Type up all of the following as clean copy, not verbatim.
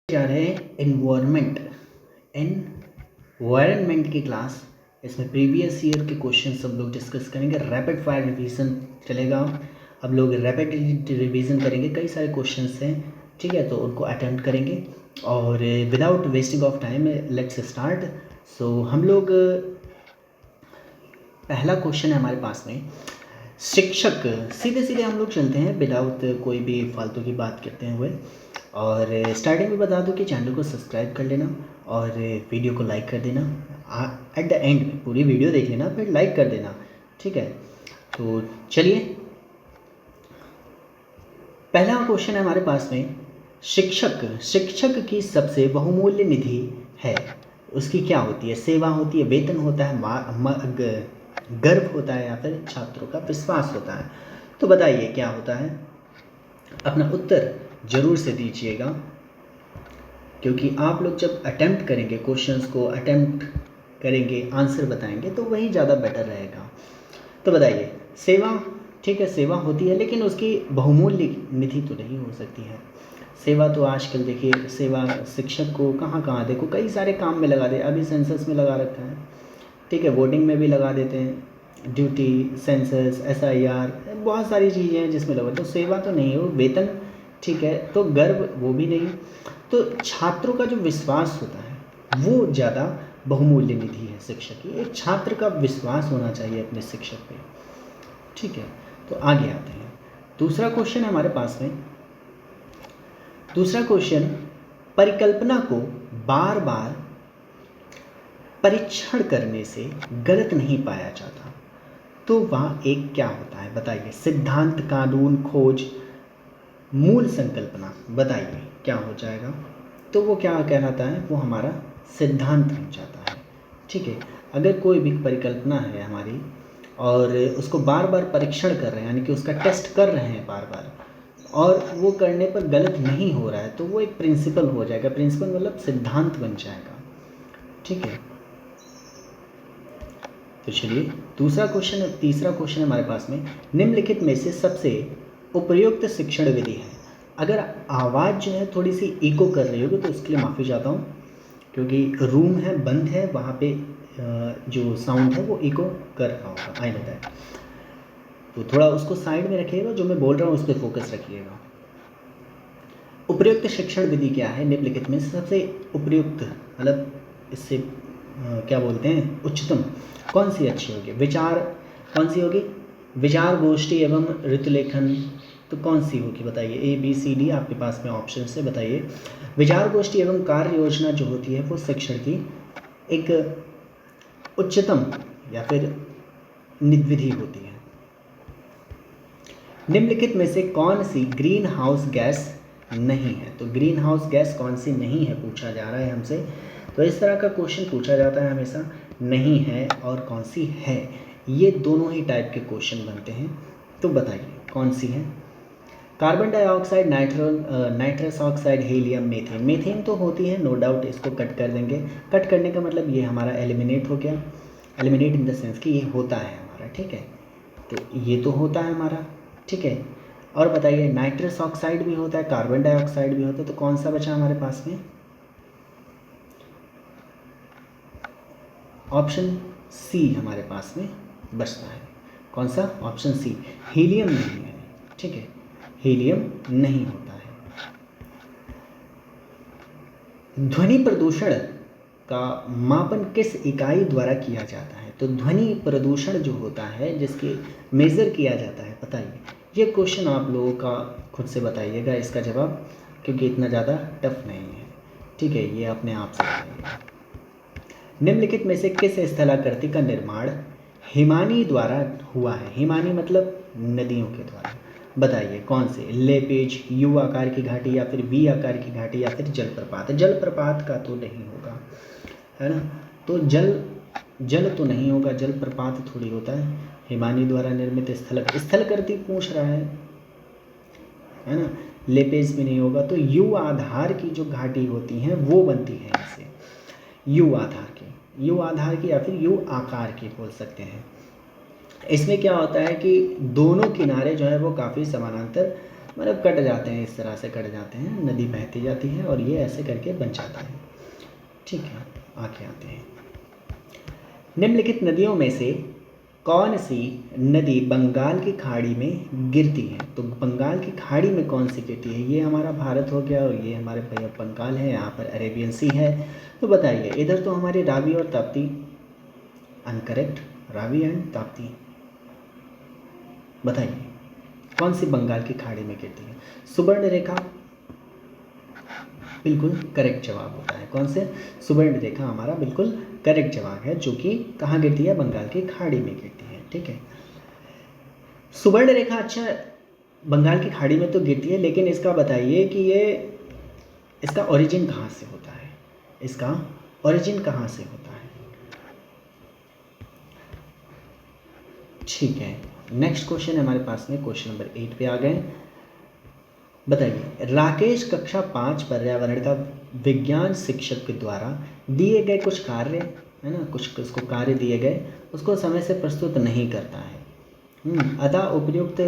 जा रहे हैं एनवायरनमेंट की क्लास। इसमें प्रीवियस ईयर के क्वेश्चन सब लोग डिस्कस करेंगे। रैपिड फायर रिवीजन चलेगा। अब लोग रैपिड रिवीजन करेंगे, कई सारे क्वेश्चंस हैं, ठीक है, तो उनको अटेम्प्ट करेंगे। और without wasting of time let's start. So हम लोग पहला क्वेश्चन है हमारे पास में, शिक्षक। सीधे सीधे हम लोग चलते हैं विदाउट कोई भी फालतू की बात करते हुए। और स्टार्टिंग में बता दूं कि चैनल को सब्सक्राइब कर लेना और वीडियो को लाइक कर देना। एट द एंड में पूरी वीडियो देख लेना, फिर लाइक कर देना, ठीक है। तो चलिए, पहला क्वेश्चन है हमारे पास में, शिक्षक की सबसे बहुमूल्य निधि है, उसकी क्या होती है? सेवा होती है, वेतन होता है, गर्व होता है, या फिर छात्रों का विश्वास होता है? तो बताइए क्या होता है। अपना उत्तर जरूर से दीजिएगा, क्योंकि आप लोग जब अटेम्प्ट करेंगे, क्वेश्चंस को अटेम्प्ट करेंगे, आंसर बताएंगे, तो वही ज़्यादा बेटर रहेगा। तो बताइए, सेवा, ठीक है, सेवा होती है, लेकिन उसकी बहुमूल्य निधि तो नहीं हो सकती है। सेवा तो आजकल देखिए, सेवा शिक्षक को कहाँ कहाँ देखो कई सारे काम में लगा दे। अभी सेंसस में लगा रखा है, ठीक है, वोटिंग में भी लगा देते हैं, ड्यूटी, सेंसस, SIR, बहुत सारी चीज़ें हैं जिसमें लगा। तो सेवा तो नहीं हो, वेतन, ठीक है, तो गर्व वो भी नहीं। तो छात्रों का जो विश्वास होता है वो ज़्यादा बहुमूल्य निधि है शिक्षक की। एक छात्र का विश्वास होना चाहिए अपने शिक्षक पे, ठीक है। तो आगे आते हैं, दूसरा क्वेश्चन है हमारे पास में। दूसरा क्वेश्चन, परिकल्पना को बार बार परीक्षण करने से गलत नहीं पाया जाता, तो वह एक क्या होता है? बताइए। सिद्धांत, कानून, खोज, मूल संकल्पना, बताइए क्या हो जाएगा? तो वो क्या कहलाता है? वो हमारा सिद्धांत बन जाता है, ठीक है। अगर कोई भी परिकल्पना है हमारी और उसको बार बार परीक्षण कर रहे हैं, यानी कि उसका टेस्ट कर रहे हैं बार बार, और वो करने पर गलत नहीं हो रहा है, तो वो एक प्रिंसिपल हो जाएगा। प्रिंसिपल मतलब सिद्धांत बन जाएगा, ठीक है। तो चलिए, दूसरा क्वेश्चन, तीसरा क्वेश्चन हमारे पास में, निम्नलिखित में से सबसे उपयुक्त शिक्षण विधि है। अगर आवाज़ जो है थोड़ी सी इको कर रही होगी तो उसके लिए माफ़ी चाहता हूँ, क्योंकि रूम है, बंद है, वहाँ पे जो साउंड है वो इको कर रहा होगा, आई नो दैट। तो थोड़ा उसको साइड में रखिएगा, जो मैं बोल रहा हूँ उस पर फोकस रखिएगा। उपयुक्त शिक्षण विधि क्या है? निम्नलिखित में सबसे उपयुक्त, मतलब इससे क्या बोलते हैं, उच्चतम कौन सी अच्छी होगी? विचार, कौन सी होगी? विचार गोष्ठी एवं ऋतुलेखन, तो कौन सी होगी? बताइए। ABCD आपके पास में ऑप्शन से बताइए। विचार गोष्ठी एवं कार्य योजना जो होती है वो शिक्षण की एक उच्चतम या फिर विधि होती है। निम्नलिखित में से कौन सी ग्रीन हाउस गैस नहीं है? तो ग्रीन हाउस गैस कौन सी नहीं है पूछा जा रहा है हमसे। तो इस तरह का क्वेश्चन पूछा जाता है हमेशा, नहीं है और कौन सी है, ये दोनों ही टाइप के क्वेश्चन बनते हैं। तो बताइए कौन सी है? Carbon dioxide, nitrous oxide, helium, methane. Methane तो होती है, नो डाउट, इसको कट कर देंगे। कट करने का मतलब ये हमारा एलिमिनेट हो गया। एलिमिनेट इन द सेंस कि ये होता है हमारा, ठीक है। तो ये तो होता है हमारा, ठीक है। और बताइए, नाइट्रस ऑक्साइड भी होता है, कार्बन डाइऑक्साइड भी होता है, तो कौन सा बचा हमारे पास में? ऑप्शन सी हमारे पास में बचता है। कौन सा? ऑप्शन सी, हीलियम नहीं है, ठीक है, हीलियम नहीं होता है। ध्वनि प्रदूषण का मापन किस इकाई द्वारा किया जाता है? तो ध्वनि प्रदूषण जो होता है जिसके मेज़र किया जाता है, बताइए। ये क्वेश्चन आप लोगों का खुद से बताइएगा इसका जवाब, क्योंकि इतना ज़्यादा टफ नहीं है, ठीक है, ये अपने आप से बताइएगा। निम्नलिखित में से किस स्थलाकृति का निर्माण हिमानी द्वारा हुआ है? हिमानी मतलब नदियों के द्वारा, बताइए कौन से? लेपेज, यू आकार की घाटी, या फिर V आकार की घाटी, या फिर जलप्रपात। जलप्रपात का तो नहीं होगा, है ना, तो जल तो नहीं होगा, जलप्रपात थोड़ी होता है। हिमानी द्वारा निर्मित स्थलकृति पूछ रहा है ना, लेपेज भी नहीं होगा। तो यू आधार की जो घाटी होती हैं वो बनती है इससे, यू आधार की या फिर यू आकार की बोल सकते हैं। इसमें क्या होता है कि दोनों किनारे जो है वो काफ़ी समानांतर मतलब कट जाते हैं, इस तरह से कट जाते हैं, नदी बहती जाती है और ये ऐसे करके बन जाता है। ठीक है, आगे आते हैं। निम्नलिखित नदियों में से कौन सी नदी बंगाल की खाड़ी में गिरती है? तो बंगाल की खाड़ी में कौन सी गिरती है? ये हमारा भारत हो गया और ये हमारे बंगाल है, यहाँ पर अरेबियन सी है। तो बताइए, इधर तो हमारे रावी और ताप्ती, अनकरेक्ट, रावी एंड ताप्ती। बताइए कौन सी बंगाल की खाड़ी में गिरती है? सुवर्ण रेखा बिल्कुल करेक्ट जवाब होता है। कौन से? सुवर्ण रेखा हमारा बिल्कुल करेक्ट जवाब है, जो कि कहाँ गिरती है? बंगाल की खाड़ी में गिरती है। ठीक है, सुवर्ण रेखा, अच्छा बंगाल की खाड़ी में तो गिरती है, लेकिन इसका बताइए कि ये इसका ओरिजिन कहाँ से होता है? इसका ओरिजिन कहाँ से होता है? ठीक है, नेक्स्ट क्वेश्चन है हमारे पास में, क्वेश्चन नंबर 8 पे आ गए। बताइए, राकेश कक्षा 5 पर्यावरण का विज्ञान शिक्षक के द्वारा दिए गए कुछ कार्य, है ना, कुछ उसको कार्य दिए गए, उसको समय से प्रस्तुत नहीं करता है। अतः उपयुक्त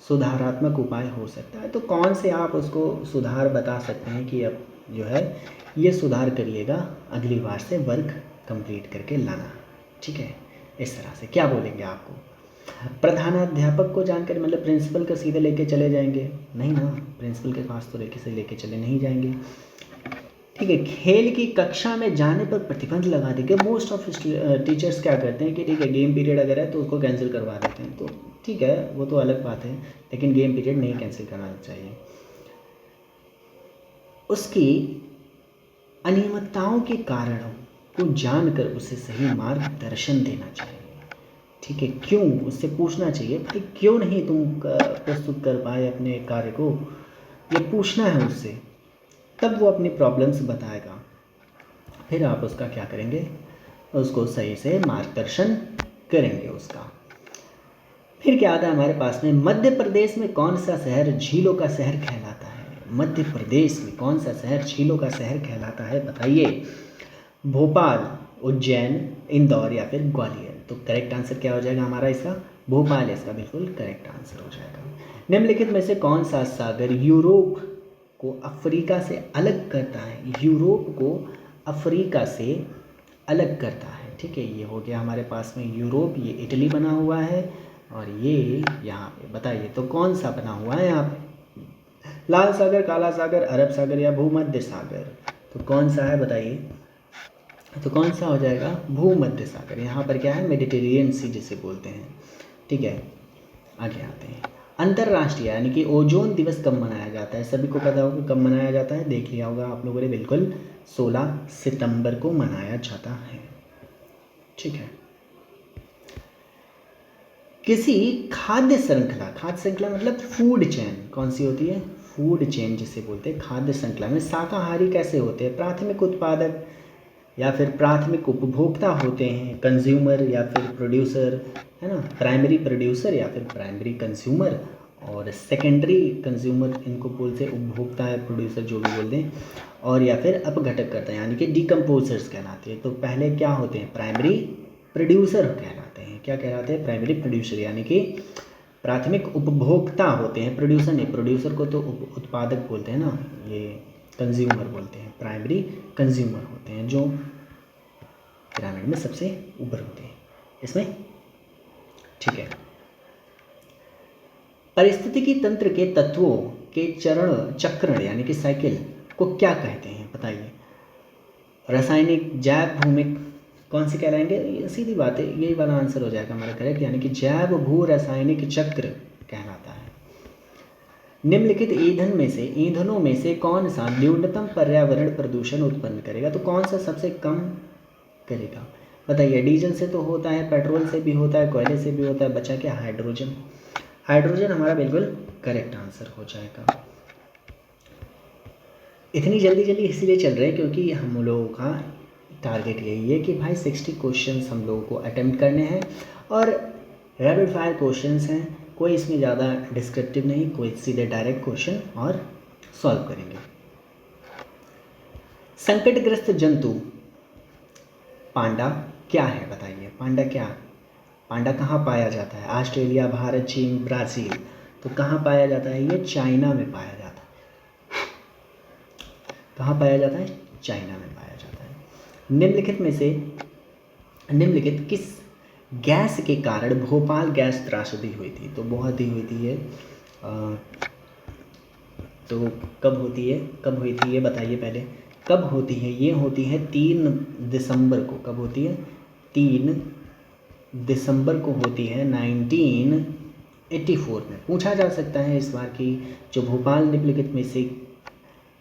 सुधारात्मक उपाय हो सकता है। तो कौन से आप उसको सुधार बता सकते हैं कि अब जो है ये सुधार करिएगा, अगली बार से वर्क कंप्लीट करके लाना। ठीक है, इस तरह से क्या बोलेंगे आपको? प्रधानाध्यापक को जानकर मतलब प्रिंसिपल का सीधे लेके चले जाएंगे? नहीं ना, प्रिंसिपल के पास तो लेके चले नहीं जाएंगे। ठीक है, खेल की कक्षा में जाने पर प्रतिबंध लगा देंगे। मोस्ट ऑफ टीचर्स क्या करते हैं कि ठीक है, गेम पीरियड अगर है तो उसको कैंसिल करवा देते हैं, तो ठीक है, वो तो अलग बात है, लेकिन गेम पीरियड नहीं कैंसिल करना चाहिए। उसकी अनियमितताओं के कारणों को जानकर उसे सही मार्गदर्शन देना चाहिए। ठीक है, क्यों, उससे पूछना चाहिए, भाई क्यों नहीं तुम प्रस्तुत कर पाए अपने कार्य को, ये पूछना है उससे, तब वो अपनी प्रॉब्लम्स बताएगा। फिर आप उसका क्या करेंगे? उसको सही से मार्गदर्शन करेंगे उसका। फिर क्या आता है हमारे पास में? मध्य प्रदेश में कौन सा शहर झीलों का शहर कहलाता है? मध्य प्रदेश में कौन सा शहर झीलों का शहर कहलाता है? बताइए, भोपाल, उज्जैन, इंदौर या फिर ग्वालियर। तो करेक्ट आंसर क्या हो जाएगा हमारा इसका? भोपाल इसका बिल्कुल करेक्ट आंसर हो जाएगा। निम्नलिखित में से कौन सा सागर यूरोप को अफ्रीका से अलग करता है? यूरोप को अफ्रीका से अलग करता है। ठीक है, ये हो गया हमारे पास में यूरोप, ये इटली बना हुआ है और ये यहाँ पे। बताइए तो कौन सा बना हुआ है यहाँ पे? लाल सागर, काला सागर, अरब सागर या भूमध्य सागर? तो कौन सा है बताइए? तो कौन सा हो जाएगा? भूमध्य सागर। यहाँ पर क्या है? मेडिटेरियन सी जिसे बोलते हैं। ठीक है, आगे आते हैं। अंतर्राष्ट्रीय यानी कि ओजोन दिवस कब मनाया जाता है? सभी को पता होगा कब मनाया जाता है, देख लिया होगा आप लोगों ने, बिल्कुल 16 सितंबर को मनाया जाता है। ठीक है, किसी खाद्य श्रृंखला मतलब फूड चेन, कौन सी होती है? फूड चेन जिसे बोलते हैं, खाद्य श्रृंखला में शाकाहारी कैसे होते हैं? प्राथमिक उत्पादक या फिर प्राथमिक उपभोक्ता होते हैं, कंज्यूमर या फिर प्रोड्यूसर, है ना, प्राइमरी प्रोड्यूसर या फिर प्राइमरी कंज्यूमर, और सेकेंडरी कंज्यूमर इनको बोलते हैं, उपभोक्ता है, प्रोड्यूसर जो भी बोलते हैं, और या फिर अपघटक करता है यानी कि डिकम्पोजर्स कहलाते हैं। तो पहले क्या होते हैं? प्राइमरी प्रोड्यूसर कहलाते हैं। क्या कहलाते हैं? प्राइमरी प्रोड्यूसर, यानी कि प्राथमिक उपभोक्ता होते हैं, प्रोड्यूसर नहीं, प्रोड्यूसर को तो उत्पादक बोलते हैं ना, ये कंज्यूमर बोलते हैं। प्राइमरी कंज्यूमर होते हैं जो पिरामिड में सबसे ऊपर होते हैं इसमें। ठीक है, पारिस्थितिकी तंत्र के तत्वों के चक्रण यानी कि साइकिल को क्या कहते हैं? बताइए। रासायनिक, जैव भूमिक, कौन से कहलाएंगे? ये सीधी बात है, यही वाला आंसर हो जाएगा हमारा करेक्ट, यानी कि जैव भू रासायनिक चक्र कहलाता है। निम्नलिखित ईंधनों में से कौन सा न्यूनतम पर्यावरण प्रदूषण उत्पन्न करेगा? तो कौन सा सबसे कम करेगा? बताइए। डीजल से तो होता है, पेट्रोल से भी होता है, कोयले से भी होता है, बचा क्या? हाइड्रोजन। हाइड्रोजन हमारा बिल्कुल करेक्ट आंसर हो जाएगा। इतनी जल्दी इसीलिए चल रहे हैं क्योंकि हम लोगों का टारगेट यही है कि भाई 60 क्वेश्चंस हम लोगों को अटेम्प्ट करने हैं और रैपिड फायर क्वेश्चंस हैं, कोई इसमें ज़्यादा डिस्क्रिप्टिव नहीं, कोई सीधे डायरेक्ट क्वेश्चन और सॉल्व करेंगे। संकटग्रस्त जंतु पांडा क्या है? बताइए, पांडा क्या? पांडा कहाँ पाया जाता है? ऑस्ट्रेलिया, भारत, चीन, ब्राज़ील। तो कहाँ पाया जाता है? ये चाइना में पाया जाता है। कहाँ पाया जाता है? चाइना में पाया जाता है। निम्नलिखित किस गैस के कारण भोपाल गैस त्रासदी हुई थी? तो बहुत ही हुई थी ये। तो कब हुई थी ये बताइए पहले। कब होती है? ये होती है 3 दिसंबर को। कब होती है? 3 दिसंबर को होती है 1984 में। पूछा जा सकता है इस बार की जो भोपाल निम्नलिखित में से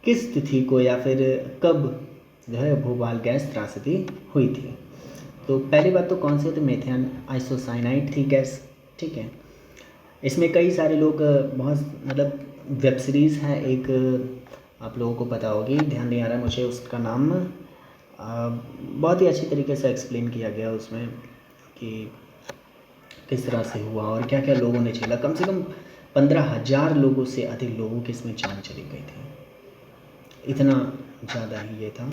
किस तिथि को या फिर कब जो है भोपाल गैस त्रासदी हुई थी? तो पहली बात तो कौन सी होती? मेथियन आइसोसाइनाइड थी गैस, ठीक है। इसमें कई सारे लोग बहुत मतलब वेब सीरीज़ है एक, आप लोगों को पता होगी, ध्यान नहीं आ रहा है मुझे उसका नाम। बहुत ही अच्छी तरीके से एक्सप्लेन किया गया उसमें कि किस तरह से हुआ और क्या क्या लोगों ने झेला। कम से कम 15,000 लोगों से अधिक लोगों की इसमें जान चली गई थी, इतना ज़्यादा ही ये था।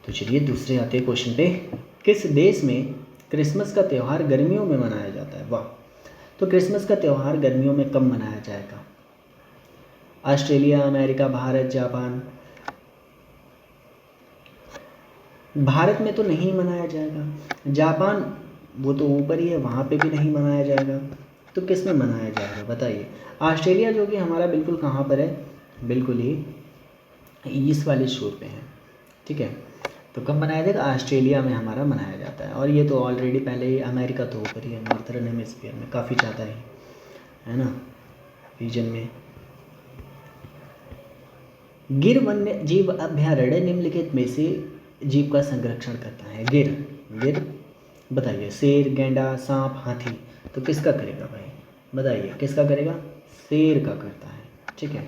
तो चलिए दूसरे आते हैं क्वेश्चन पे। किस देश में क्रिसमस का त्यौहार गर्मियों में मनाया जाता है? वाह। तो क्रिसमस का त्यौहार गर्मियों में कब मनाया जाएगा? Australia, America, Bharat, Japan. Bharat में तो नहीं मनाया जाएगा। जापान वो तो ऊपर ही है, वहाँ पे भी नहीं मनाया जाएगा। तो किस में मनाया जाएगा बताइए? ऑस्ट्रेलिया जो कि हमारा बिल्कुल कहाँ पर है? बिल्कुल ही इस वाले शोर पे है, ठीक है। तो कब मनाया जाएगा? ऑस्ट्रेलिया में हमारा मनाया जाता है। और ये तो ऑलरेडी पहले ही, अमेरिका तो ऊपर ही है, नॉर्थर्न हेमिस्फीयर में काफ़ी ज़्यादा है ना रीजन में। गिर वन्य जीव अभ्यारण्य निम्नलिखित में से जीव का संरक्षण करता है? गिर बताइए। शेर, गेंडा, सांप, हाथी। तो किसका करेगा भाई बताइए? किसका करेगा? शेर का करता है, ठीक है।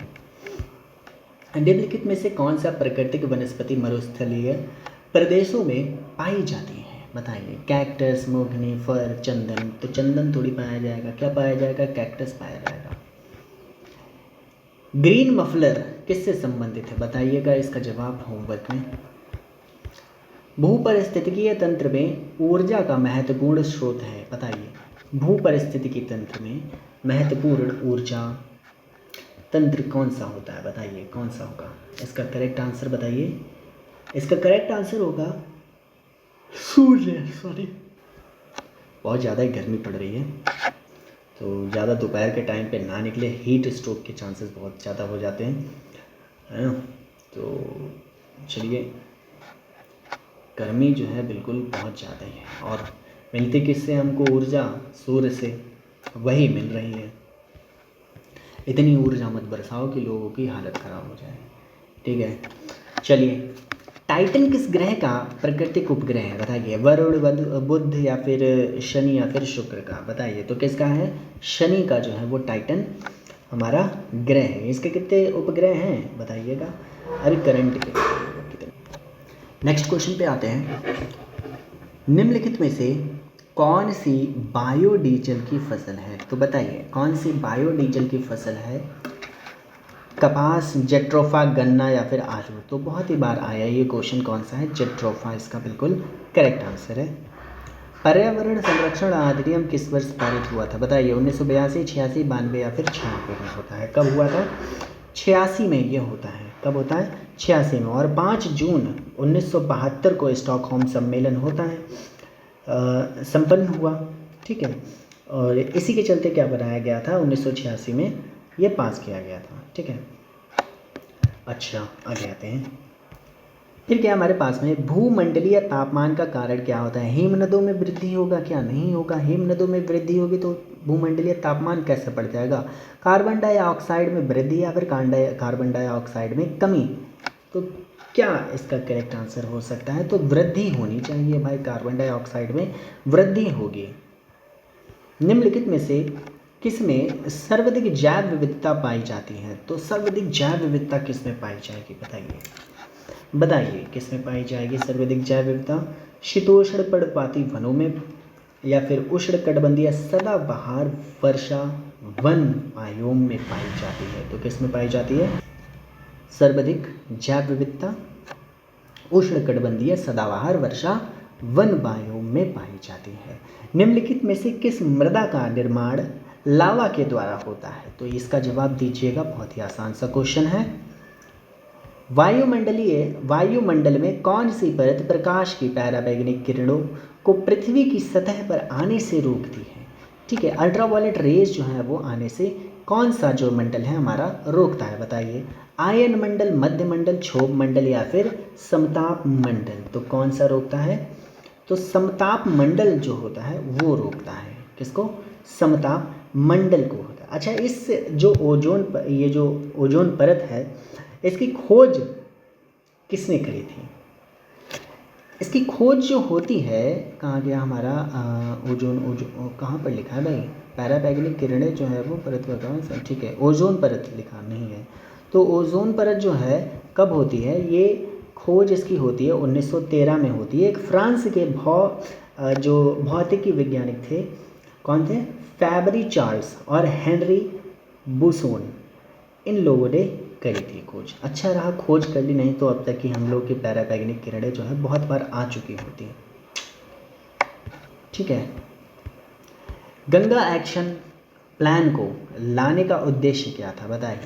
निम्नलिखित में से कौन सा प्राकृतिक वनस्पति मरुस्थलीय प्रदेशों में पाई जाती है? बताइए। कैक्टस, मोगनी, फर, चंदन। तो चंदन थोड़ी पाया जाएगा, क्या पाया जाएगा? कैक्टस पाया जाएगा। ग्रीन मफलर किससे संबंधित है? बताइएगा इसका जवाब होमवर्क में। भूपरिस्थितिकीय तंत्र में ऊर्जा का महत्वपूर्ण स्रोत है? बताइए। भूपरिस्थितिकी तंत्र में महत्वपूर्ण ऊर्जा तंत्र कौन सा होता है? बताइए कौन सा होगा? इसका करेक्ट आंसर बताइए। इसका करेक्ट आंसर होगा सूर्य। सॉरी, बहुत ज़्यादा ही गर्मी पड़ रही है, तो ज़्यादा दोपहर के टाइम पे ना निकले, हीट स्ट्रोक के चांसेस बहुत ज़्यादा हो जाते हैं, है ना। तो चलिए, गर्मी जो है बिल्कुल बहुत ज़्यादा ही है और मिलती किससे हमको ऊर्जा? सूर्य से, वही मिल रही है। इतनी ऊर्जा मत बरसाओ कि लोगों की हालत ख़राब हो जाए, ठीक है। चलिए, टाइटन किस ग्रह का प्राकृतिक उपग्रह है? बताइए। वरुण, बुध या फिर शनि या फिर शुक्र का? बताइए। तो किसका है? शनि का जो है वो टाइटन हमारा ग्रह है। इसके कितने उपग्रह हैं बताइएगा? अरे करंट के कितने। नेक्स्ट क्वेश्चन पे आते हैं। निम्नलिखित में से कौन सी बायोडीजल की फसल है? तो बताइए कौन सी बायोडीजल की फसल है? कपास, जेट्रोफा, गन्ना या फिर आलू? तो बहुत ही बार आया ये क्वेश्चन, कौन सा है? जेट्रोफा इसका बिल्कुल करेक्ट आंसर है। पर्यावरण संरक्षण अधिनियम किस वर्ष पारित हुआ था? बताइए। 1982, 86, 92 या फिर 96 में होता है? कब हुआ था? 86 में ये होता है। कब होता है? 86 में। और 5 जून 1972 को स्टॉकहोम सम्मेलन होता है, संपन्न हुआ, ठीक है। और इसी के चलते क्या बनाया गया था? 1986 में ये पास किया गया था, ठीक है। अच्छा, आगे आते हैं। फिर क्या हमारे पास में भूमंडलीय तापमान का कारण क्या होता है? हिमनदों में वृद्धि होगा क्या? नहीं होगा। हिमनदों में वृद्धि होगी तो भूमंडलीय तापमान कैसे बढ़ जाएगा? कार्बन डाइऑक्साइड में वृद्धि या फिर कार्बन डाइऑक्साइड में कमी? तो क्या इसका करेक्ट आंसर हो सकता है? तो वृद्धि होनी चाहिए भाई, कार्बन डाइऑक्साइड में वृद्धि होगी। निम्नलिखित में से किसमें सर्वाधिक जैव विविधता पाई जाती है? तो सर्वाधिक जैव विविधता किसमें पाई जाएगी? बताइए किस में पाई जाएगी सर्वाधिक जैव विविधता? शीतोष्ण पर्णपाती वनों में या फिर उष्णकटिबंधीय सदाबहार वर्षा वन बायोम में पाई जाती है? तो किस में पाई जाती है सर्वाधिक जैव विविधता? उष्णकटिबंधीय सदाबहार वर्षा वन बायोम में पाई जाती है। निम्नलिखित में से किस मृदा का निर्माण लावा के द्वारा होता है। तो इसका जवाब दीजिएगा, बहुत ही आसान सा क्वेश्चन है। वायुमंडल में कौन सी परत प्रकाश की पैराबैंगनी किरणों को पृथ्वी की सतह पर आने से रोकती है? ठीक है, अल्ट्रावायलेट रेज जो है वो आने से कौन सा जो मंडल है हमारा रोकता है, बताइए। आयन मंडल, मध्य मंडल, क्षोभ मंडल या फिर समताप मंडल? तो कौन सा रोकता है? तो समताप मंडल जो होता है वो रोकता है। किसको? समताप मंडल को होता है। अच्छा, इस जो ये जो ओजोन परत है, इसकी खोज किसने करी थी? इसकी खोज जो होती है, कहाँ गया हमारा ओजोन कहाँ पर लिखा है भाई? पैराबैंगनी किरणें जो है वो परत का कौन सा? ठीक है, ओजोन परत लिखा नहीं है। तो ओजोन परत जो है कब होती है? ये खोज इसकी होती है 1913 में होती है। एक फ्रांस के जो भौतिकी वैज्ञानिक थे, कौन थे? फैबरी चार्ल्स और हेनरी बुसोन, इन लोगों ने करी थी खोज। अच्छा रहा खोज कर ली, नहीं तो अब तक की हम लोग की पैराबैंगनी किरणें जो है बहुत बार आ चुकी होती हैं। ठीक है, गंगा एक्शन प्लान को लाने का उद्देश्य क्या था, बताइए।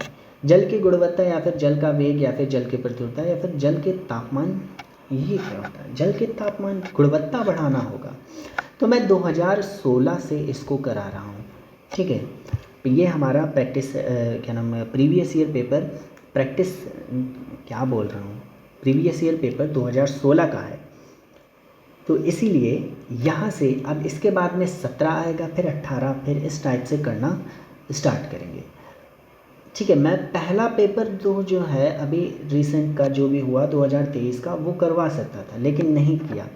जल की गुणवत्ता या फिर जल का वेग या फिर जल की प्रचुरता या फिर जल के तापमान? ये क्या होता है? जल के तापमान गुणवत्ता बढ़ाना होगा। तो मैं 2016 से इसको करा रहा हूँ। ठीक है, ये हमारा प्रैक्टिस क्या नाम है, प्रीवियस ईयर पेपर प्रैक्टिस, क्या बोल रहा हूँ, प्रीवियस ईयर पेपर 2016 का है। तो इसीलिए यहाँ से अब इसके बाद में 17 आएगा, फिर 18, फिर इस टाइप से करना स्टार्ट करेंगे। ठीक है, मैं पहला पेपर जो है अभी रिसेंट का जो भी हुआ 2023 का, वो करवा सकता था लेकिन नहीं किया।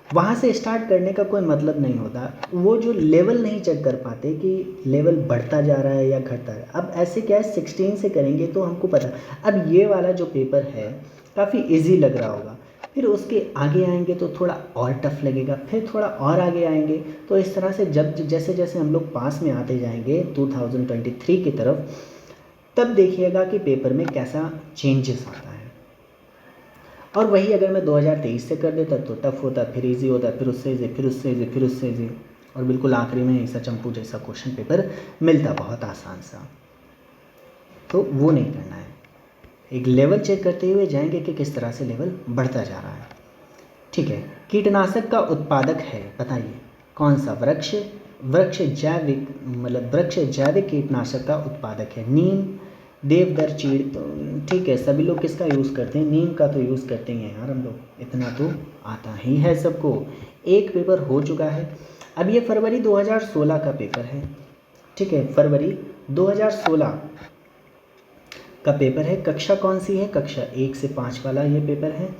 वहाँ से स्टार्ट करने का कोई मतलब नहीं होता, वो जो लेवल नहीं चेक कर पाते कि लेवल बढ़ता जा रहा है या घटता है। अब ऐसे क्या है, 16 से करेंगे तो हमको पता। अब ये वाला जो पेपर है काफ़ी इजी लग रहा होगा, फिर उसके आगे आएंगे तो थोड़ा और टफ लगेगा, फिर थोड़ा और आगे आएंगे। तो इस तरह से जब जैसे जैसे हम लोग पास में आते जाएंगे 2023 की तरफ, तब देखिएगा कि पेपर में कैसा चेंजेस आता है। और वही अगर मैं 2023 से कर देता तो टफ होता, फिर इजी होता, फिर उससे इजी, फिर उससे इजी, फिर उससे इजी, और बिल्कुल आखिरी में ऐसा चंपू जैसा क्वेश्चन पेपर मिलता बहुत आसान सा। तो वो नहीं करना है, एक लेवल चेक करते हुए जाएंगे कि किस तरह से लेवल बढ़ता जा रहा है। ठीक है, कीटनाशक का उत्पादक है, बताइए कौन सा? वृक्ष जैविक कीटनाशक का उत्पादक है। नीम, देवदार, चीड़। तो ठीक है, सभी लोग किसका यूज़ करते हैं? नीम का तो यूज़ करते ही हैं यार हम लोग, इतना तो आता ही है सबको। एक पेपर हो चुका है। अब ये फरवरी 2016 का पेपर है। ठीक है, फरवरी 2016 का पेपर है। कक्षा कौन सी है? कक्षा 1 से 5 वाला ये पेपर है।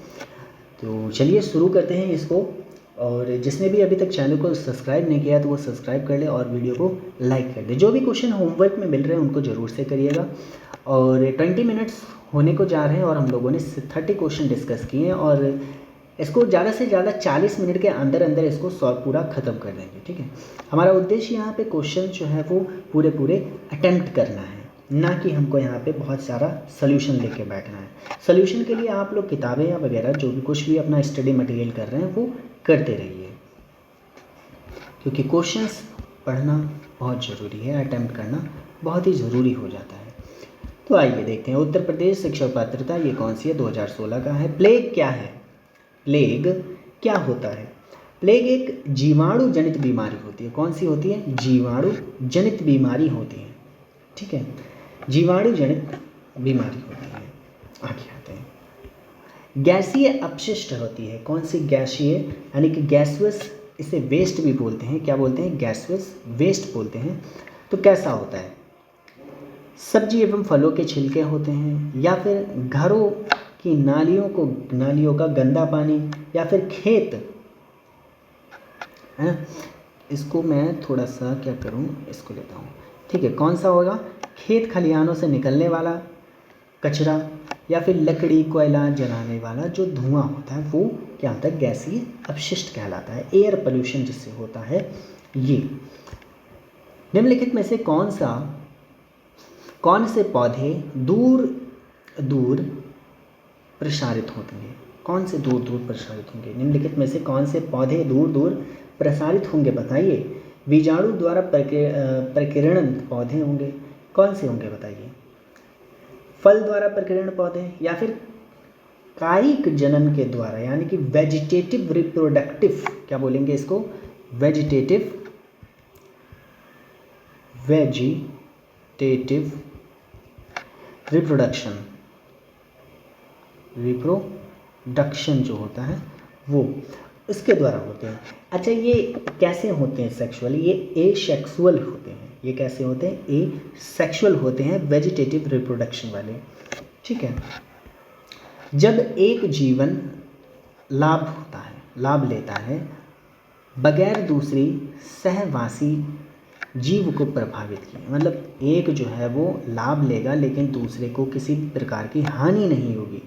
तो चलिए शुरू करते हैं इसको। और जिसने भी अभी तक चैनल को सब्सक्राइब नहीं किया तो वो सब्सक्राइब कर ले और वीडियो को लाइक कर दे। जो भी क्वेश्चन होमवर्क में मिल रहे हैं उनको ज़रूर से करिएगा। और 20 मिनट्स होने को जा रहे हैं और हम लोगों ने 30 क्वेश्चन डिस्कस किए हैं, और इसको ज़्यादा से ज़्यादा 40 मिनट के अंदर अंदर इसको सॉल्व पूरा ख़त्म कर देंगे। ठीक है, हमारा उद्देश्य यहाँ पे क्वेश्चन जो है वो पूरे अटेम्प्ट करना है, ना कि हमको यहाँ पे बहुत सारा सोल्यूशन लेके बैठना है। सोल्यूशन के लिए आप लोग किताबें या वगैरह जो भी कुछ भी अपना स्टडी मटेरियल कर रहे हैं वो करते रहिए, क्योंकि क्वेश्चंस पढ़ना बहुत ज़रूरी है, अटेम्प्ट करना बहुत ही ज़रूरी हो जाता है। तो आइए देखते हैं, उत्तर प्रदेश शिक्षक पात्रता ये कौन सी है? 2016 का है। प्लेग क्या है? प्लेग क्या होता है? प्लेग एक जीवाणु जनित बीमारी होती है। कौन सी होती है? जीवाणु जनित बीमारी होती है। ठीक है, जीवाणु जनित बीमारी होती है। आगे आते हैं, गैसीय अपशिष्ट होती है। कौन सी? गैसीय यानी कि गैसवस, इसे वेस्ट भी बोलते हैं। क्या बोलते हैं? गैसवस वेस्ट बोलते हैं। तो कैसा होता है? सब्जी एवं फलों के छिलके होते हैं, या फिर घरों की नालियों का गंदा पानी, या फिर खेत है ना। इसको मैं थोड़ा सा क्या करूं, इसको लेता हूं। ठीक है, कौन सा होगा? खेत खलिहानों से निकलने वाला कचरा, या फिर लकड़ी कोयला जलाने वाला जो धुआं होता है वो क्या होता है? गैसीय अपशिष्ट कहलाता है। एयर पोल्यूशन जिससे होता है ये। निम्नलिखित में से कौन से पौधे दूर दूर प्रसारित होते हैं? कौन से दूर दूर प्रसारित होंगे? निम्नलिखित में से कौन से पौधे दूर दूर प्रसारित होंगे, बताइए। बीजाणु द्वारा प्रकीर्णन पौधे होंगे, कौन से होंगे बताइए? फल द्वारा प्रकीर्णन पौधे या फिर कायिक जनन के द्वारा, यानी कि वेजिटेटिव रिप्रोडक्टिव, क्या बोलेंगे इसको? वेजिटेटिव रिप्रोडक्शन जो होता है वो इसके द्वारा होते हैं। अच्छा, ये कैसे होते हैं सेक्सुअली? ये एसेक्सुअल होते हैं। ये कैसे होते हैं? एसेक्सुअल होते हैं, वेजिटेटिव रिप्रोडक्शन वाले। ठीक है। जब एक जीवन लाभ लेता है बगैर दूसरी सहवासी जीव को प्रभावित किए, मतलब एक जो है वो लाभ लेगा लेकिन दूसरे को किसी प्रकार की हानि नहीं होगी,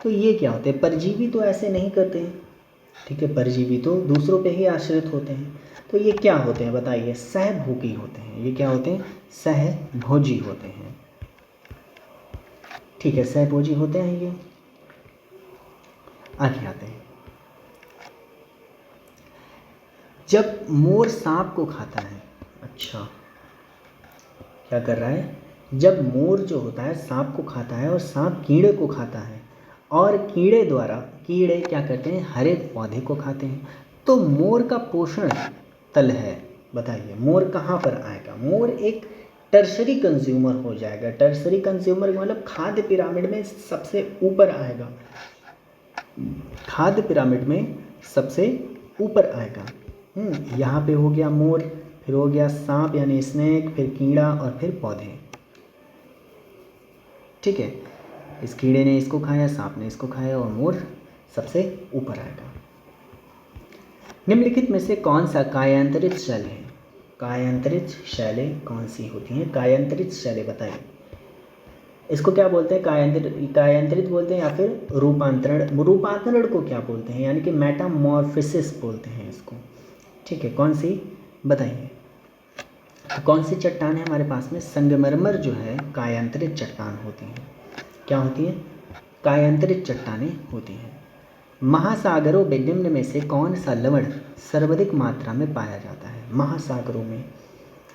तो ये क्या होते हैं? परजीवी तो ऐसे नहीं करते हैं। ठीक है, परजीवी तो दूसरों पे ही आश्रित होते हैं। तो ये क्या होते हैं बताइए? सहभोगी होते हैं। ये क्या होते हैं? सहभोजी होते हैं। ठीक है, सहभोजी होते हैं ये। आगे आते हैं। जब मोर सांप को खाता है, अच्छा क्या कर रहा है? जब मोर जो होता है सांप को खाता है और सांप कीड़े को खाता है, और कीड़े क्या करते हैं? हरे पौधे को खाते हैं, तो मोर का पोषण तल है। बताइए मोर कहाँ पर आएगा? मोर एक टर्शरी कंज्यूमर हो जाएगा। टर्शरी कंज्यूमर मतलब खाद्य पिरामिड में सबसे ऊपर आएगा। खाद्य पिरामिड में सबसे ऊपर आएगा। यहाँ पे हो गया मोर, फिर हो गया सांप यानी स्नेक, फिर कीड़ा और फिर पौधे। ठीक है, इस कीड़े ने इसको खाया, सांप ने इसको खाया और मोर सबसे ऊपर आएगा। निम्नलिखित में से कौन सा कायांतरित शैल है? कायांतरित शैलें कौन सी होती हैं? कायांतरित शैलें बताइए। इसको क्या बोलते हैं? कायांतरित बोलते हैं या फिर रूपांतरण को क्या बोलते हैं? यानी कि मेटामॉर्फोसिस बोलते हैं इसको। ठीक है, कौन सी बताइए? तो कौन सी चट्टान है हमारे पास में? संगमरमर जो है कायांतरित चट्टान होती हैं। क्या होती हैं? कायांतरित चट्टानें होती हैं। महासागरों में निम्न में से कौन सा लवण सर्वाधिक मात्रा में पाया जाता है? महासागरों में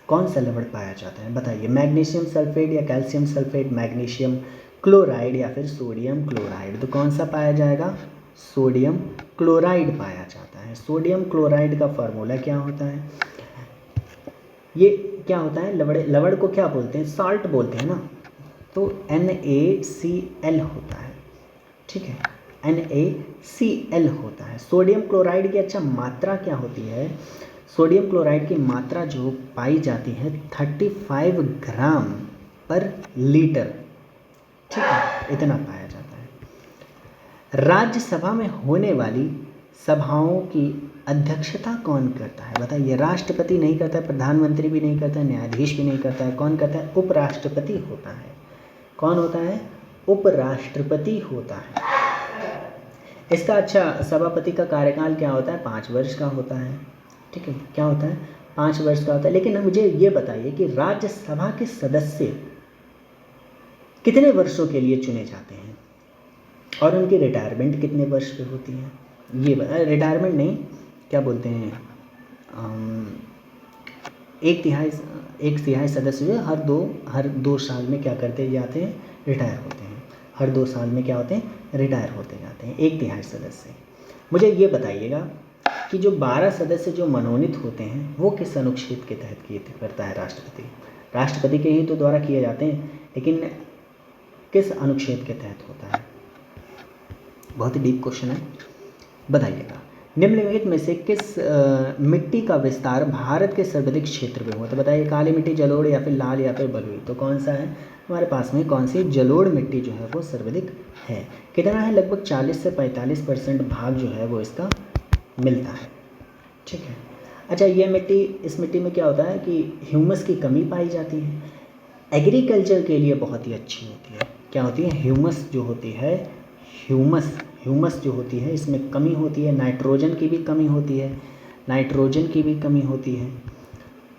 कौन सा लवण पाया जाता है बताइए? मैग्नीशियम सल्फेट या कैल्शियम सल्फेट, मैग्नीशियम क्लोराइड या फिर सोडियम क्लोराइड? तो कौन सा पाया जाएगा? सोडियम क्लोराइड पाया जाता है। सोडियम क्लोराइड का फार्मूला क्या होता है? ये क्या होता है? लवण को क्या बोलते हैं? साल्ट बोलते हैं ना, तो NaCl होता है। ठीक है, NaCl होता है। सोडियम क्लोराइड की अच्छा मात्रा क्या होती है? सोडियम क्लोराइड की मात्रा जो पाई जाती है 35 ग्राम पर लीटर। ठीक है, इतना पाया जाता है। राज्यसभा में होने वाली सभाओं की अध्यक्षता कौन करता है बताइए? राष्ट्रपति नहीं करता है, प्रधानमंत्री भी नहीं करता है, न्यायाधीश भी नहीं करता है। कौन करता है? उपराष्ट्रपति होता है। कौन होता है? उपराष्ट्रपति होता है। इसका अच्छा सभापति का कार्यकाल क्या होता है? 5 वर्ष का होता है। ठीक है, क्या होता है? 5 वर्ष का होता है। लेकिन मुझे ये बताइए कि राज्यसभा के सदस्य कितने वर्षों के लिए चुने जाते हैं और उनकी रिटायरमेंट कितने वर्ष पे होती है? ये रिटायरमेंट नहीं, क्या बोलते हैं, एक तिहाई सदस्य जो हर दो साल में क्या करते जाते हैं? रिटायर होते हैं। हर 2 साल में क्या होते हैं? रिटायर होते जाते हैं 1 तिहाई सदस्य। मुझे ये बताइएगा कि जो 12 सदस्य जो मनोनीत होते हैं वो किस अनुच्छेद के तहत करता है राष्ट्रपति? राष्ट्रपति के ही तो द्वारा किए जाते हैं, लेकिन किस अनुच्छेद के तहत होता है? बहुत ही डीप क्वेश्चन है, बताइएगा। निम्नलिखित में से किस मिट्टी का विस्तार भारत के सर्वाधिक क्षेत्र में हुआ? तो बताइए, काली मिट्टी, जलोढ़ या फिर लाल या फिर बलुई? तो कौन सा है हमारे पास में? कौन सी? जलोढ़ मिट्टी जो है वो सर्वाधिक है। कितना है? लगभग 40 से 45% भाग जो है वो इसका मिलता है। ठीक है, अच्छा इस मिट्टी में क्या होता है कि ह्यूमस की कमी पाई जाती है। एग्रीकल्चर के लिए बहुत ही अच्छी होती है। क्या होती है? ह्यूमस जो होती है, ह्यूमस जो होती है इसमें कमी होती है। नाइट्रोजन की भी कमी होती है।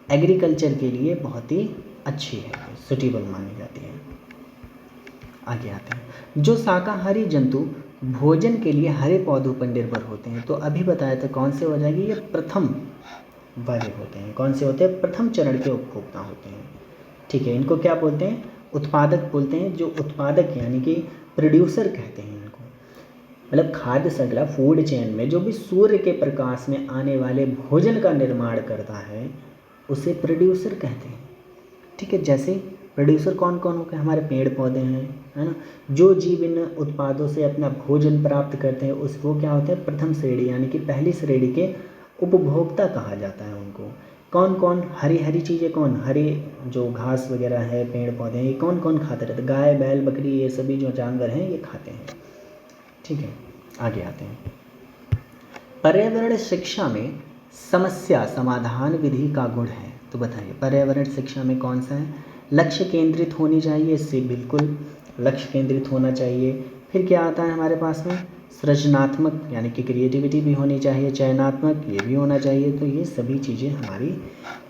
एग्रीकल्चर के लिए बहुत ही अच्छी है, सुटेबल मानी जाती है। आगे आते हैं। जो शाकाहारी जंतु भोजन के लिए हरे पौधों पर निर्भर होते हैं, तो अभी बताया था कौन से हो जाएगी? ये वाले होते हैं। कौन से होते हैं? प्रथम चरण के उपभोक्ता होते हैं। ठीक है, इनको क्या बोलते हैं? उत्पादक बोलते हैं। जो उत्पादक यानी कि प्रोड्यूसर कहते हैं इनको। मतलब खाद्य श्रृंखला फूड चेन में जो भी सूर्य के प्रकाश में आने वाले भोजन का निर्माण करता है उसे प्रोड्यूसर कहते हैं। ठीक है, जैसे प्रोड्यूसर कौन कौन हो गए? हमारे पेड़ पौधे हैं, है ना। जो जीव इन उत्पादों से अपना भोजन प्राप्त करते हैं उस वो क्या होते हैं? प्रथम श्रेणी यानी कि पहली श्रेणी के उपभोक्ता कहा जाता है उनको। कौन कौन? हरी हरी चीज़ें कौन? हरी जो घास वगैरह है, पेड़ पौधे हैं, ये कौन कौन खाते रहते हैं? गाय बैल बकरी ये सभी जो जानवर हैं ये खाते हैं। ठीक है, आगे आते हैं। पर्यावरण शिक्षा में समस्या समाधान विधि का गुण है, तो बताइए पर्यावरण शिक्षा में कौन सा है? लक्ष्य केंद्रित होनी चाहिए, इससे बिल्कुल लक्ष्य केंद्रित होना चाहिए। फिर क्या आता है हमारे पास में? सृजनात्मक यानी कि क्रिएटिविटी भी होनी चाहिए, चयनात्मक ये भी होना चाहिए। तो ये सभी चीज़ें हमारी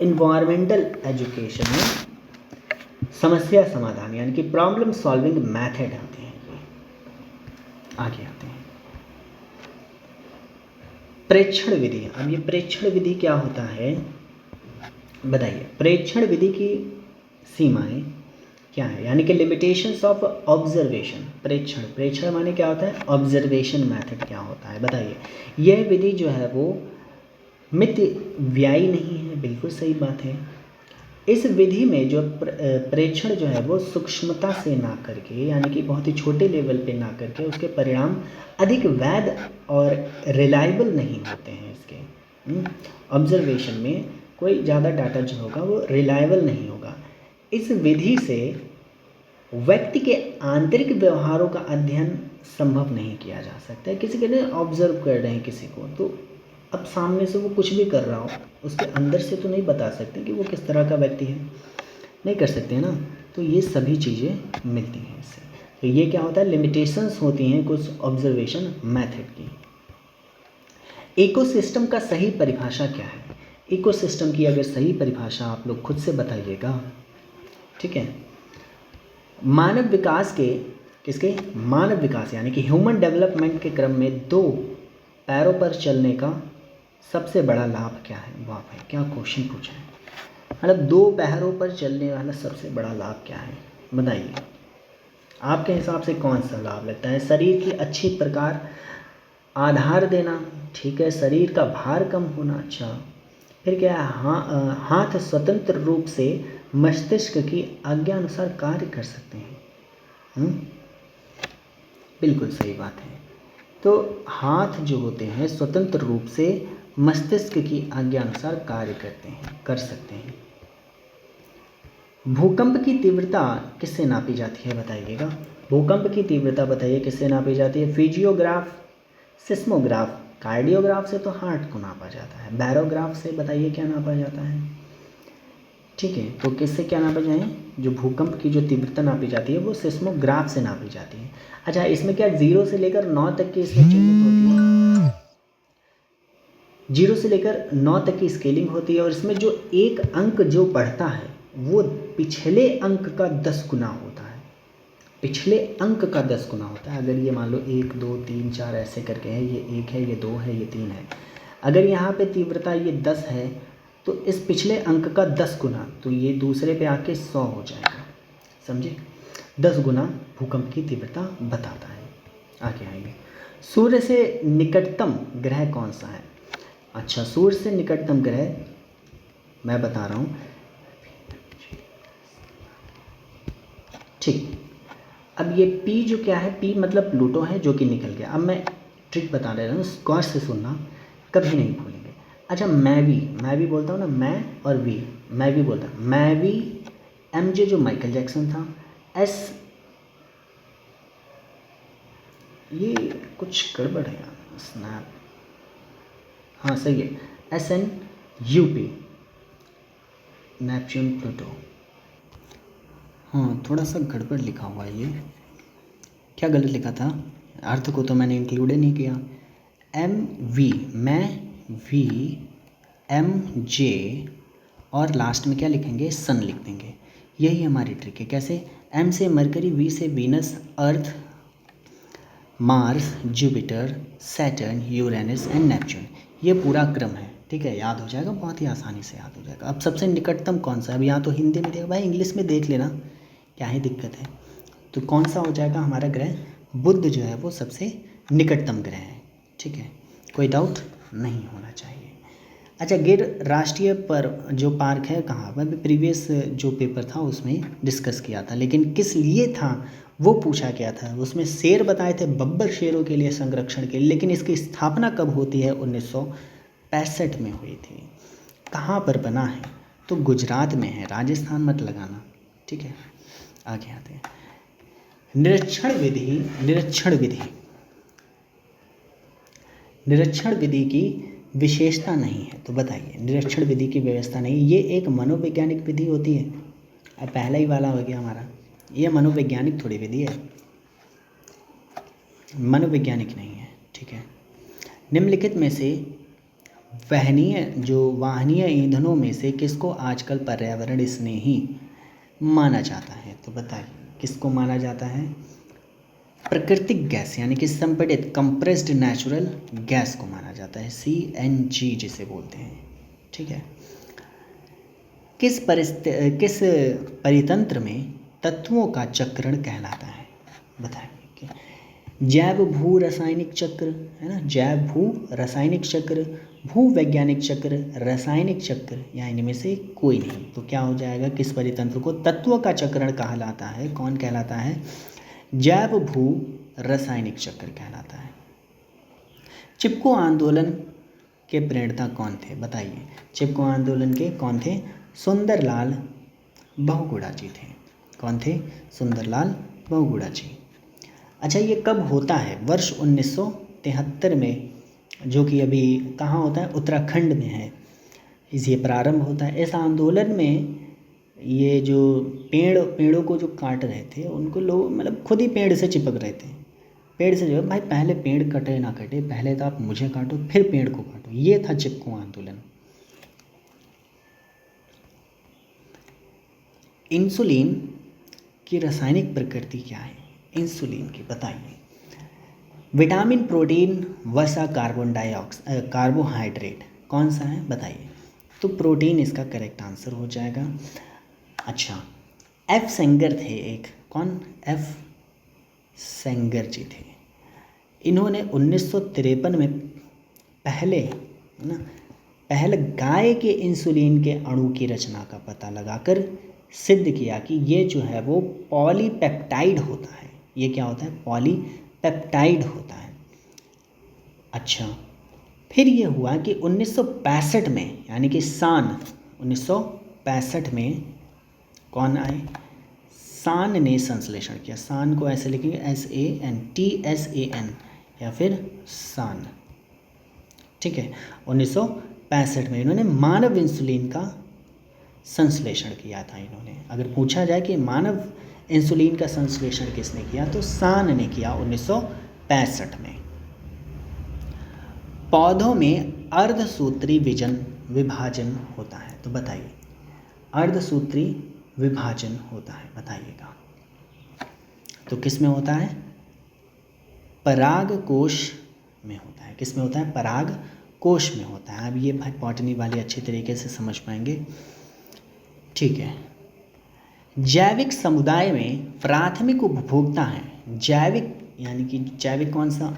इन्वायरमेंटल एजुकेशन में समस्या समाधान यानी कि प्रॉब्लम सॉल्विंग मेथड होते हैं। आगे आते हैं प्रेक्षण विधि। अब ये प्रेक्षण विधि क्या होता है बताइए? प्रेक्षण विधि की सीमाएं क्या है? यानी कि लिमिटेशंस ऑफ ऑब्जर्वेशन। प्रेक्षण माने क्या होता है? ऑब्जर्वेशन मेथड क्या होता है बताइए? यह विधि जो है वो मित व्यायी नहीं है, बिल्कुल सही बात है। इस विधि में जो प्रेक्षण जो है वो सूक्ष्मता से ना करके यानी कि बहुत ही छोटे लेवल पे ना करके उसके परिणाम अधिक वैध और रिलायबल नहीं होते हैं इसके। ऑब्जर्वेशन में कोई ज़्यादा डाटा जो होगा वो रिलायबल नहीं होगा। इस विधि से व्यक्ति के आंतरिक व्यवहारों का अध्ययन संभव नहीं किया जा सकता है। किसी के लिए ऑब्जर्व कर रहे हैं किसी को, तो अब सामने से वो कुछ भी कर रहा हो उसके अंदर से तो नहीं बता सकते कि वो किस तरह का व्यक्ति है, नहीं कर सकते हैं ना। तो ये सभी चीज़ें मिलती हैं इससे। तो ये क्या होता है? लिमिटेशंस होती हैं कुछ ऑब्जर्वेशन मेथड की। इकोसिस्टम का सही परिभाषा क्या है? इकोसिस्टम की अगर सही परिभाषा आप लोग खुद से बताइएगा। ठीक है, मानव विकास के किसके? मानव विकास यानी कि ह्यूमन डेवलपमेंट के क्रम में दो पैरों पर चलने का सबसे बड़ा लाभ क्या है? वाह भाई क्या क्वेश्चन पूछा है। मतलब दो पैरों पर चलने वाला सबसे बड़ा लाभ क्या है बताइए? आपके हिसाब से कौन सा लाभ लगता है? शरीर की अच्छी प्रकार आधार देना, ठीक है, शरीर का भार कम होना, अच्छा। फिर क्या है? हाथ स्वतंत्र रूप से मस्तिष्क की आज्ञा अनुसार कार्य कर सकते हैं। बिल्कुल सही बात है। तो हाथ जो होते हैं स्वतंत्र रूप से मस्तिष्क की आज्ञा अनुसार कार्य करते हैं, कर सकते हैं। भूकंप की तीव्रता किससे नापी जाती है बताइएगा? भूकंप की तीव्रता बताइए किससे नापी जाती है? फिजियोग्राफ, सिस्मोग्राफ, कार्डियोग्राफ से तो हार्ट को नापा जाता है। बैरोग्राफ से बताइए क्या नापा जाता है? ठीक है, तो किससे क्या नापा जाए? जो भूकंप की जो तीव्रता नापी जाती है वो सिस्मोग्राफ से नापी जाती है। अच्छा, इसमें क्या 0 से लेकर 9 तक की इसमें चिन्हित होती है? 0 से लेकर 9 तक की स्केलिंग होती है और इसमें जो एक अंक जो बढ़ता है वो पिछले अंक का 10 गुना होता है। पिछले अंक का 10 गुना होता है। अगर ये मान लो 1 2 3 4 ऐसे करके है, ये 1 है, ये 2 है, ये 3 है। अगर यहाँ पे तीव्रता ये 10 है तो इस पिछले अंक का 10 गुना, तो ये दूसरे पे आके 100 हो जाएगा। समझे? 10 गुना भूकंप की तीव्रता बताता है। आगे आइए, सूर्य से निकटतम ग्रह कौन सा है? अच्छा, सूर्य से निकटतम ग्रह मैं बता रहा हूँ। ठीक, अब ये P जो क्या है? P मतलब प्लूटो है जो कि निकल गया। अब मैं ट्रिक बता रहा हूँ, गौर से सुनना, कभी नहीं भूलेंगे। अच्छा, मैं भी बोलता हूँ ना, मैं और वी, मैं भी बोलता हूँ, मैं भी। MJ जो माइकल जैक्सन था। S ये कुछ गड़बड़ है यार, स्नैप, हाँ सही है, SNUP, नेपच्यून प्लूटो। हाँ थोड़ा सा गड़बड़ लिखा हुआ है, ये क्या गलत लिखा था? अर्थ को तो मैंने इंक्लूड ही नहीं किया। MV, मैं, V, MJ और लास्ट में क्या लिखेंगे? सन लिख देंगे। यही हमारी ट्रिक है। कैसे? M से मरकरी, V से Venus, earth, Mars, Jupiter, Saturn, Uranus and Neptune, ये पूरा क्रम है। ठीक है, याद हो जाएगा, बहुत ही आसानी से याद हो जाएगा। अब सबसे निकटतम कौन सा है? अब यहाँ तो हिंदी में देखो भाई, इंग्लिश में देख लेना, क्या ही दिक्कत है। तो कौन सा हो जाएगा हमारा ग्रह? बुध जो है वो सबसे निकटतम ग्रह है। ठीक है, कोई डाउट नहीं होना चाहिए। अच्छा, गिर राष्ट्रीय पर जो पार्क है कहाँ? मैं भी प्रीवियस जो पेपर था उसमें डिस्कस किया था, लेकिन किस लिए था वो पूछा गया था। उसमें शेर बताए थे, बब्बर शेरों के लिए संरक्षण के लिए, लेकिन इसकी स्थापना कब होती है? 1965 में हुई थी। कहाँ पर बना है? तो गुजरात में है, राजस्थान मत लगाना। ठीक है, आगे आते हैं। निरीक्षण विधि की विशेषता नहीं है, तो बताइए। निरीक्षण विधि की व्यवस्था नहीं, ये एक मनोवैज्ञानिक विधि होती है। अब पहला ही वाला हो गया हमारा, ये मनोवैज्ञानिक थोड़ी विधि है, मनोवैज्ञानिक नहीं है। ठीक है, निम्नलिखित में से वाहनीय ईंधनों में से किसको आजकल पर्यावरण स्नेही माना जाता है? तो बताइए, किसको माना जाता है? प्राकृतिक गैस यानी कि संपीड़ित कंप्रेस्ड नेचुरल गैस को माना जाता है, CNG जिसे बोलते हैं। ठीक है, किस परितंत्र में तत्वों का चक्रण कहलाता है? बताइए। जैव भू रासायनिक चक्र है ना, जैव भू रासायनिक चक्र, भू वैज्ञानिक चक्र, रासायनिक चक्र, या इनमें से कोई नहीं। तो क्या हो जाएगा? किस परितंत्र को तत्वों का चक्रण कहलाता है? कौन कहलाता है? जैव भू रासायनिक चक्र कहलाता है। चिपको आंदोलन के प्रणेता कौन थे? बताइए, चिपको आंदोलन के कौन थे? सुंदरलाल बहुगुणा जी थे। कौन थे? सुंदरलाल बहुगुणा जी। अच्छा, ये कब होता है? वर्ष 1973 में, जो कि अभी कहाँ होता है? उत्तराखंड में है। ये प्रारंभ होता है। इस आंदोलन में ये जो पेड़ों को जो काट रहे थे, उनको लोग मतलब खुद ही पेड़ से चिपक रहे थे। पेड़ से जो भाई, पहले पेड़ कटे ना कटे, पहले तो आप मुझे काटो फिर पेड़ को काटो, ये था चिपको आंदोलन। इंसुलिन की रासायनिक प्रकृति क्या है? इंसुलिन की बताइए। विटामिन, प्रोटीन, वसा, कार्बोहाइड्रेट, कौन सा है? बताइए। तो प्रोटीन इसका करेक्ट आंसर हो जाएगा। अच्छा, F सेंगर थे एक, कौन? F सेंगर जी थे। इन्होंने 1953 में पहले गाय के इंसुलिन के अणु की रचना का पता लगाकर सिद्ध किया कि ये जो है वो पॉलीपेप्टाइड होता है। ये क्या होता है? पॉलीपेप्टाइड होता है। अच्छा, फिर ये हुआ कि 1965 में, यानी कि सान 1965 में कौन आए? सान ने संश्लेषण किया। सान को ऐसे लिखेंगे SAN या फिर सान। ठीक है, 1965 में इन्होंने मानव इंसुलिन का संश्लेषण किया था। इन्होंने, अगर पूछा जाए कि मानव इंसुलिन का संश्लेषण किसने किया, तो सान ने किया 1965 में। पौधों में अर्धसूत्री विभाजन होता है, तो बताइए। अर्धसूत्री विभाजन होता है, बताइएगा। तो किस में होता है? परागकोश में होता है। किस में होता है? परागकोश में होता है। अब ये भाई बॉटनी वाले अच्छी तरीके से समझ पाएंगे। ठीक है, जैविक समुदाय में प्राथमिक उपभोक्ता है। जैविक यानी कि जैविक कौन सा?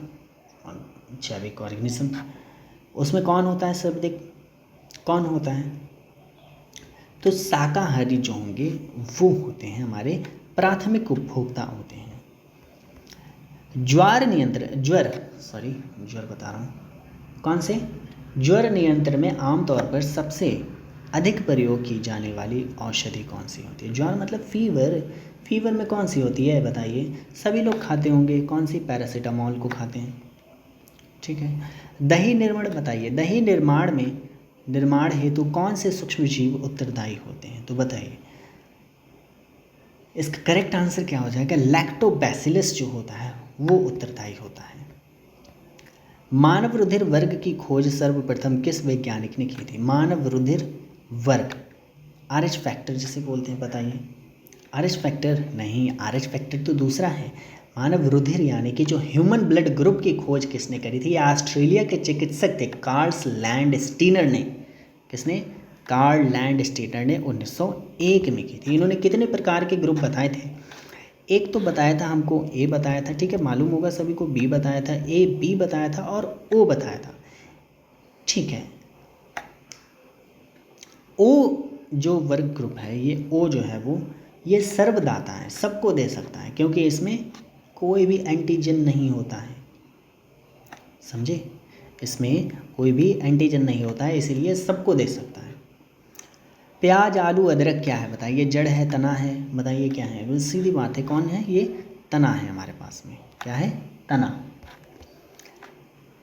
जैविक ऑर्गेनिज्म। उसमें कौन होता है? सर्वाधिक कौन होता है? तो शाकाहारी जो होंगे वो होते हैं हमारे प्राथमिक उपभोक्ता होते हैं। ज्वर बता रहा हूँ, कौन से? ज्वर नियंत्रण में आमतौर पर सबसे अधिक प्रयोग की जाने वाली औषधि कौन सी होती है? ज्वर मतलब फीवर में कौन सी होती है? बताइए। सभी लोग खाते होंगे, कौन सी? पैरासीटामोल को खाते हैं। ठीक है, दही निर्माण बताइए। दही निर्माण हेतु कौन से सूक्ष्म जीव उत्तरदायी होते हैं? तो बताइए। इसका करेक्ट आंसर क्या हो जाएगा? लैक्टोबैसिलस जो होता है वो उत्तरदायी होता है। मानव रुधिर वर्ग की खोज सर्वप्रथम किस वैज्ञानिक ने की थी? मानव रुधिर वर्ग, RH फैक्टर जिसे बोलते हैं, बताइए। RH फैक्टर नहीं, RH फैक्टर तो दूसरा है। मानव रुधिर यानी कि जो ह्यूमन ब्लड ग्रुप की खोज किसने करी थी? ये ऑस्ट्रेलिया के चिकित्सक थे कार्ल लैंडस्टीनर ने। किसने? कार्ल लैंडस्टीनर ने 1901 में की थी। इन्होंने कितने प्रकार के ग्रुप बताए थे? एक तो बताया था हमको, ए बताया था, ठीक है, मालूम होगा सभी को। बी बताया था, ए बी बताया था और ओ बताया था, ठीक है। ओ जो वर्ग ग्रुप है, ये ओ जो है वो ये सर्वदाता है, सबको दे सकता है, क्योंकि इसमें कोई भी एंटीजन नहीं होता है, समझे? इसमें कोई भी एंटीजन नहीं होता है, इसीलिए सबको दे सकता है। प्याज, आलू, अदरक क्या है बताइए? जड़ है, तना है, बताइए क्या है? वो सीधी बात है, कौन है ये? तना है हमारे पास में। क्या है? तना।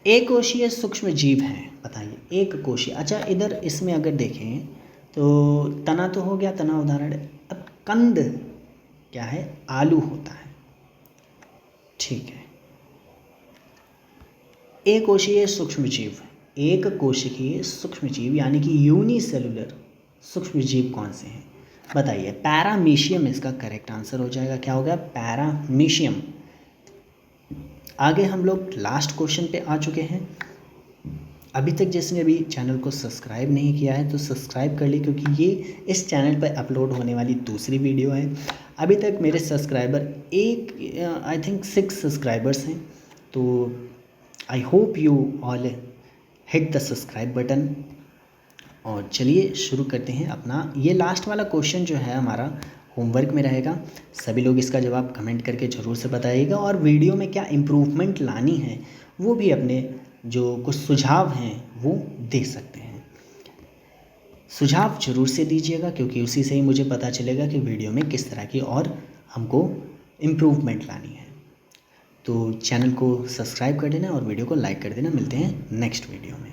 एक कोशीय सूक्ष्म जीव है, बताइए। एक कोशीय, अच्छा इधर इसमें अगर देखें तो तना तो हो गया, तना उदाहरण। अब कंद क्या है? आलू होता है, ठीक है। एक कोशीय सूक्ष्म जीव, एक कोशिकीय सूक्ष्म जीव यानी कि यूनिसेलुलर सूक्ष्म जीव कौन से हैं बताइए? पैरामीशियम इसका करेक्ट आंसर हो जाएगा। क्या हो गया? पैरामीशियम। आगे हम लोग लास्ट क्वेश्चन पे आ चुके हैं। अभी तक जिसने अभी चैनल को सब्सक्राइब नहीं किया है तो सब्सक्राइब कर ली, क्योंकि ये इस चैनल पर अपलोड होने वाली दूसरी वीडियो है। अभी तक मेरे सब्सक्राइबर आई थिंक 6 सब्सक्राइबर्स हैं, तो I hope you all hit the subscribe button. और चलिए शुरू करते हैं अपना ये लास्ट वाला क्वेश्चन जो है हमारा होमवर्क में रहेगा। सभी लोग इसका जवाब कमेंट करके ज़रूर से बताइएगा, और वीडियो में क्या इम्प्रूवमेंट लानी है वो भी अपने जो कुछ सुझाव हैं वो दे सकते हैं। सुझाव ज़रूर से दीजिएगा, क्योंकि उसी से ही मुझे पता चलेगा कि वीडियो में किस तरह की और हमको इम्प्रूवमेंट लानी है। तो चैनल को सब्सक्राइब कर देना और वीडियो को लाइक कर देना। मिलते हैं नेक्स्ट वीडियो में।